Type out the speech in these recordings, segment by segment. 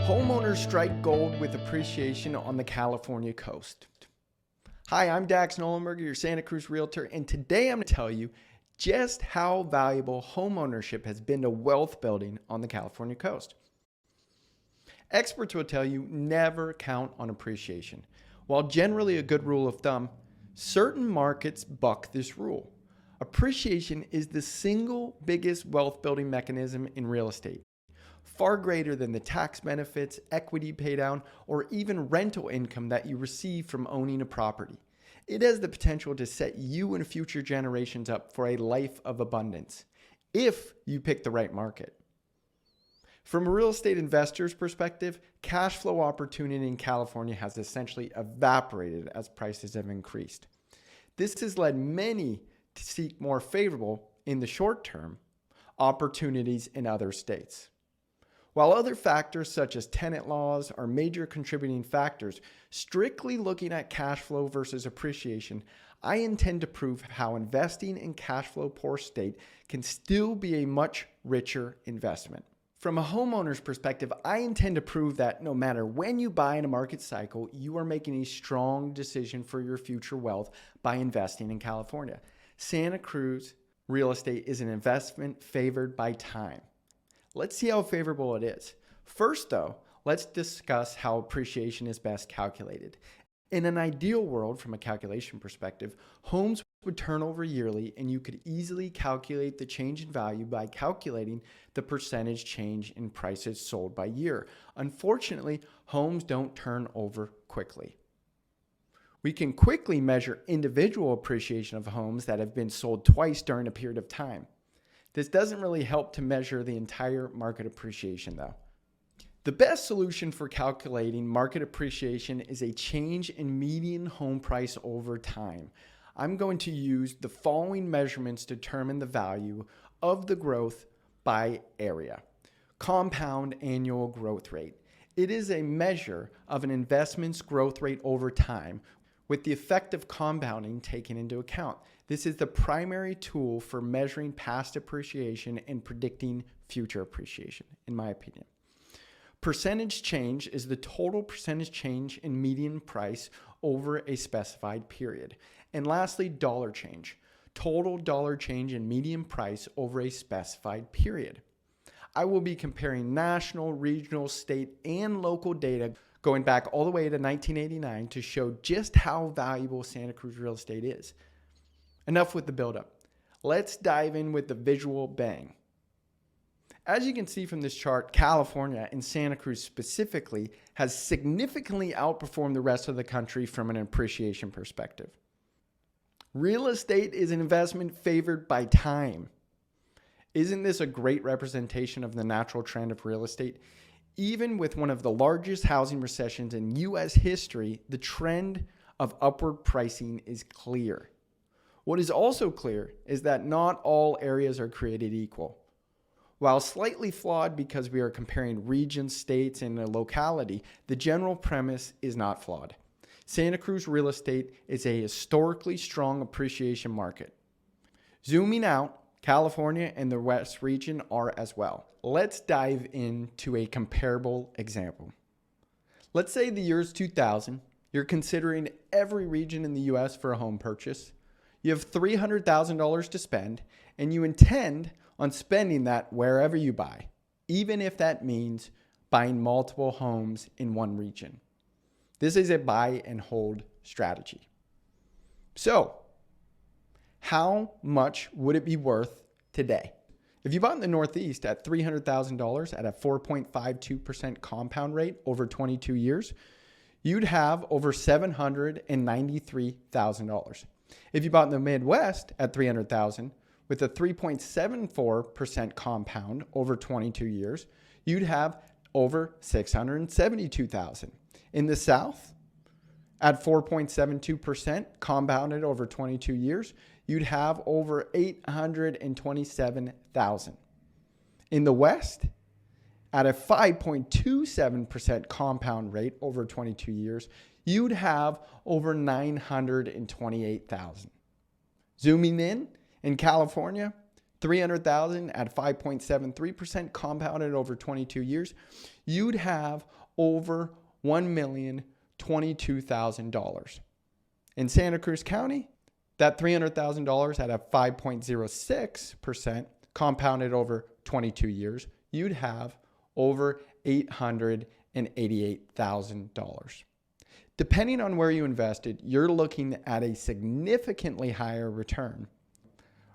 Homeowners strike gold with appreciation on the California coast. Hi, I'm Dax Nollenberger, your Santa Cruz realtor, and today I'm going to tell you just how valuable homeownership has been to wealth building on the California coast. Experts will tell you never count on appreciation. While generally a good rule of thumb, certain markets buck this rule. Appreciation is the single biggest wealth building mechanism in real estate, far greater than the tax benefits, equity paydown, or even rental income that you receive from owning a property. It has the potential to set you and future generations up for a life of abundance, if you pick the right market. From a real estate investor's perspective, cash flow opportunity in California has essentially evaporated as prices have increased. This has led many to seek more favorable, in the short term, opportunities in other states. While other factors such as tenant laws are major contributing factors, strictly looking at cash flow versus appreciation, I intend to prove how investing in cash flow poor state can still be a much richer investment. From a homeowner's perspective, I intend to prove that no matter when you buy in a market cycle, you are making a strong decision for your future wealth by investing in California. Santa Cruz real estate is an investment favored by time. Let's see how favorable it is. First, though, let's discuss how appreciation is best calculated. In an ideal world, from a calculation perspective, homes would turn over yearly, and you could easily calculate the change in value by calculating the percentage change in prices sold by year. Unfortunately, homes don't turn over quickly. We can quickly measure individual appreciation of homes that have been sold twice during a period of time. This doesn't really help to measure the entire market appreciation, though. The best solution for calculating market appreciation is a change in median home price over time. I'm going to use the following measurements to determine the value of the growth by area. Compound annual growth rate. It is a measure of an investment's growth rate over time, with the effect of compounding taken into account. This is the primary tool for measuring past appreciation and predicting future appreciation, in my opinion. Percentage change is the total percentage change in median price over a specified period. And lastly, dollar change. Total dollar change in median price over a specified period. I will be comparing national, regional, state, and local data going back all the way to 1989 to show just how valuable Santa Cruz real estate is. Enough with the buildup. Let's dive in with the visual bang. As you can see from this chart, California, and Santa Cruz specifically, has significantly outperformed the rest of the country from an appreciation perspective. Real estate is an investment favored by time. Isn't this a great representation of the natural trend of real estate? Even with one of the largest housing recessions in U.S. history, the trend of upward pricing is clear. What is also clear is that not all areas are created equal. While slightly flawed because we are comparing regions, states, and a locality, the general premise is not flawed. Santa Cruz real estate is a historically strong appreciation market. Zooming out, California and the West region are as well. Let's dive into a comparable example. Let's say the year is 2000. You're considering every region in the U.S. for a home purchase. You have $300,000 to spend, and you intend on spending that wherever you buy, even if that means buying multiple homes in one region. This is a buy and hold strategy. So, how much would it be worth today? If you bought in the Northeast at $300,000 at a 4.52% compound rate over 22 years, you'd have over $793,000. If you bought in the Midwest at $300,000 with a 3.74% compound over 22 years, you'd have over $672,000. In the South, at 4.72% compounded over 22 years, you'd have over $827,000. In the West, at a 5.27% compound rate over 22 years, you'd have over $928,000. Zooming in California, $300,000 at 5.73% compounded over 22 years, you'd have over $1,022,000. In Santa Cruz County, that $300,000 at a 5.06% compounded over 22 years, you'd have over $888,000. Depending on where you invested, you're looking at a significantly higher return,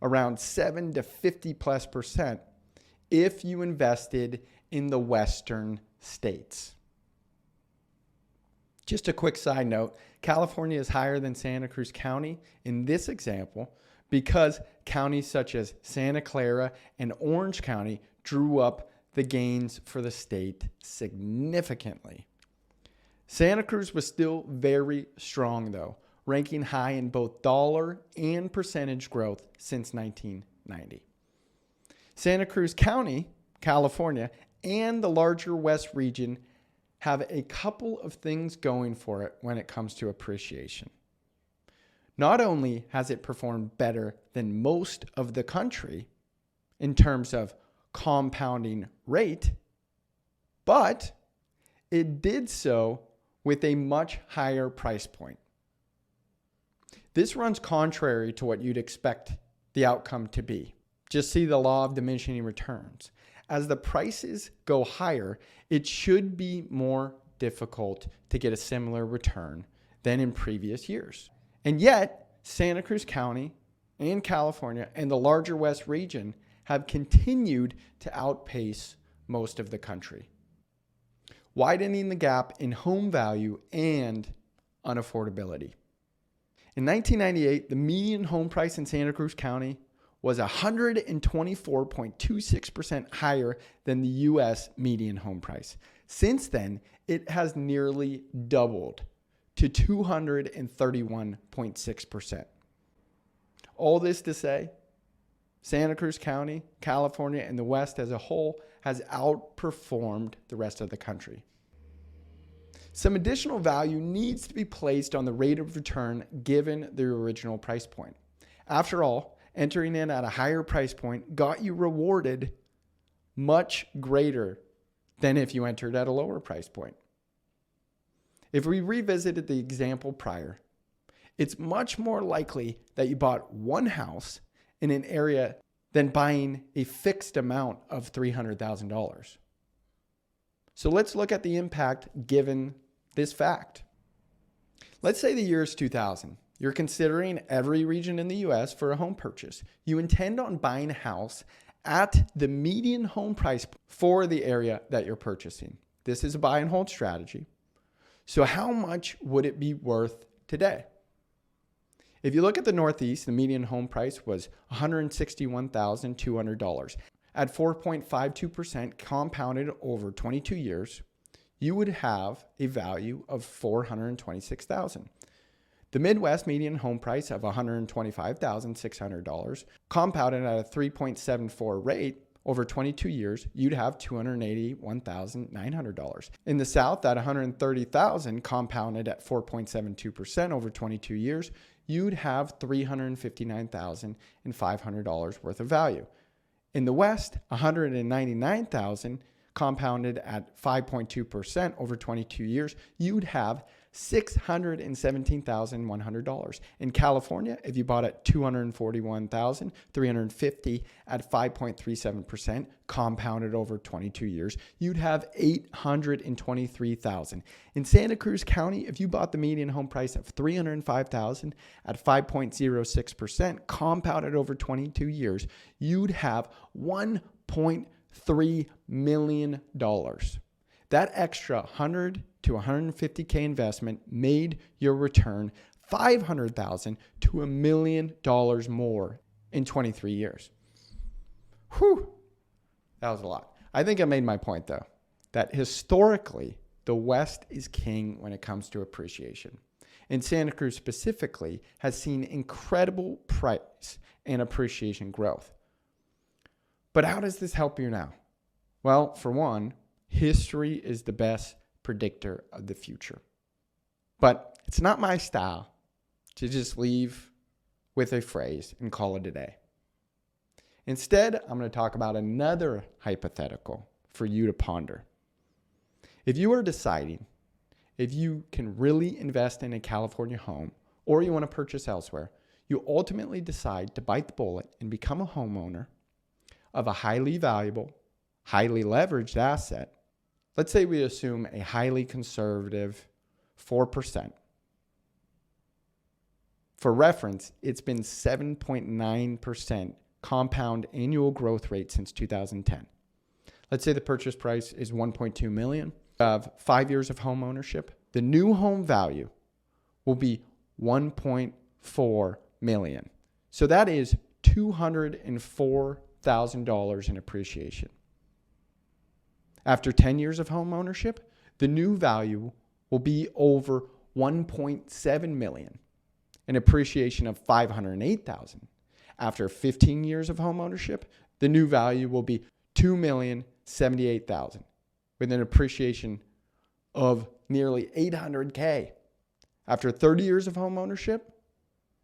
around 7 to 50+% if you invested in the western states. Just a quick side note, California is higher than Santa Cruz County in this example because counties such as Santa Clara and Orange County drew up the gains for the state significantly. Santa Cruz was still very strong though, ranking high in both dollar and percentage growth since 1990. Santa Cruz County, California, and the larger West region have a couple of things going for it when it comes to appreciation. Not only has it performed better than most of the country in terms of compounding rate, but it did so with a much higher price point. This runs contrary to what you'd expect the outcome to be. Just see the law of diminishing returns. As the prices go higher, it should be more difficult to get a similar return than in previous years. And yet, Santa Cruz County and California and the larger West region have continued to outpace most of the country, widening the gap in home value and unaffordability. In 1998, the median home price in Santa Cruz County was 124.26% higher than the U.S. median home price. Since then, it has nearly doubled to 231.6%. All this to say, Santa Cruz County, California, and the West as a whole has outperformed the rest of the country. Some additional value needs to be placed on the rate of return given the original price point. After all, entering in at a higher price point got you rewarded much greater than if you entered at a lower price point. If we revisited the example prior, it's much more likely that you bought one house in an area than buying a fixed amount of $300,000. So let's look at the impact given this fact. Let's say the year is 2000. You're considering every region in the U.S. for a home purchase. You intend on buying a house at the median home price for the area that you're purchasing. This is a buy and hold strategy. So how much would it be worth today? If you look at the Northeast, the median home price was $161,200. At 4.52% compounded over 22 years, you would have a value of $426,000. The Midwest median home price of $125,600 compounded at a 3.74 rate over 22 years, you'd have $281,900. In the South, at $130,000 compounded at 4.72% over 22 years, you'd have $359,500 worth of value. In the West, $199,000 compounded at 5.2% over 22 years, you'd have $617,100. In California, if you bought at $241,350 at 5.37% compounded over 22 years, you'd have $823,000. In Santa Cruz County, if you bought the median home price of $305,000 at 5.06% compounded over 22 years, you'd have $1.3 million. That extra 100 to 150K investment made your return $500,000 to $1 million more in 23 years. Whew, that was a lot. I think I made my point though, that historically, the West is king when it comes to appreciation. And Santa Cruz specifically has seen incredible price and appreciation growth. But how does this help you now? Well, for one, history is the best predictor of the future. But it's not my style to just leave with a phrase and call it a day. Instead, I'm going to talk about another hypothetical for you to ponder. If you are deciding if you can really invest in a California home or you want to purchase elsewhere, you ultimately decide to bite the bullet and become a homeowner of a highly valuable, highly leveraged asset. Let's say we assume a highly conservative 4%. For reference, it's been 7.9% compound annual growth rate since 2010. Let's say the purchase price is $1.2 million. Of 5 years of home ownership, the new home value will be $1.4 million. So that is $204,000 in appreciation. After 10 years of home ownership, the new value will be over $1.7 million, an appreciation of $508,000. After 15 years of home ownership, the new value will be $2,078,000. with an appreciation of nearly $800K. After 30 years of home ownership,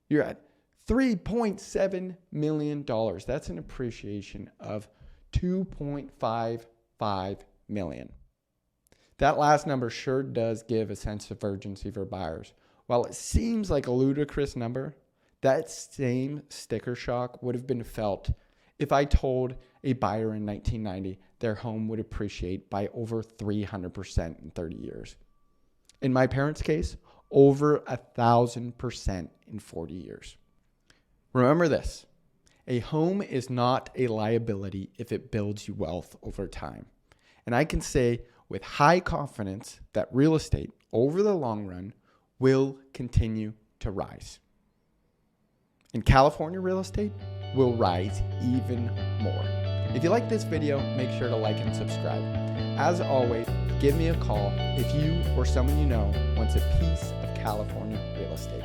you're at $3.7 million. That's an appreciation of $2.55 million. That last number sure does give a sense of urgency for buyers. While it seems like a ludicrous number, that same sticker shock would have been felt if I told a buyer in 1990 their home would appreciate by over 300% in 30 years. In my parents' case, over 1,000% in 40 years. Remember this, a home is not a liability if it builds you wealth over time. And I can say with high confidence that real estate over the long run will continue to rise. And California real estate will rise even more. If you like this video, make sure to like and subscribe. As always, give me a call if you or someone you know wants a piece of California real estate.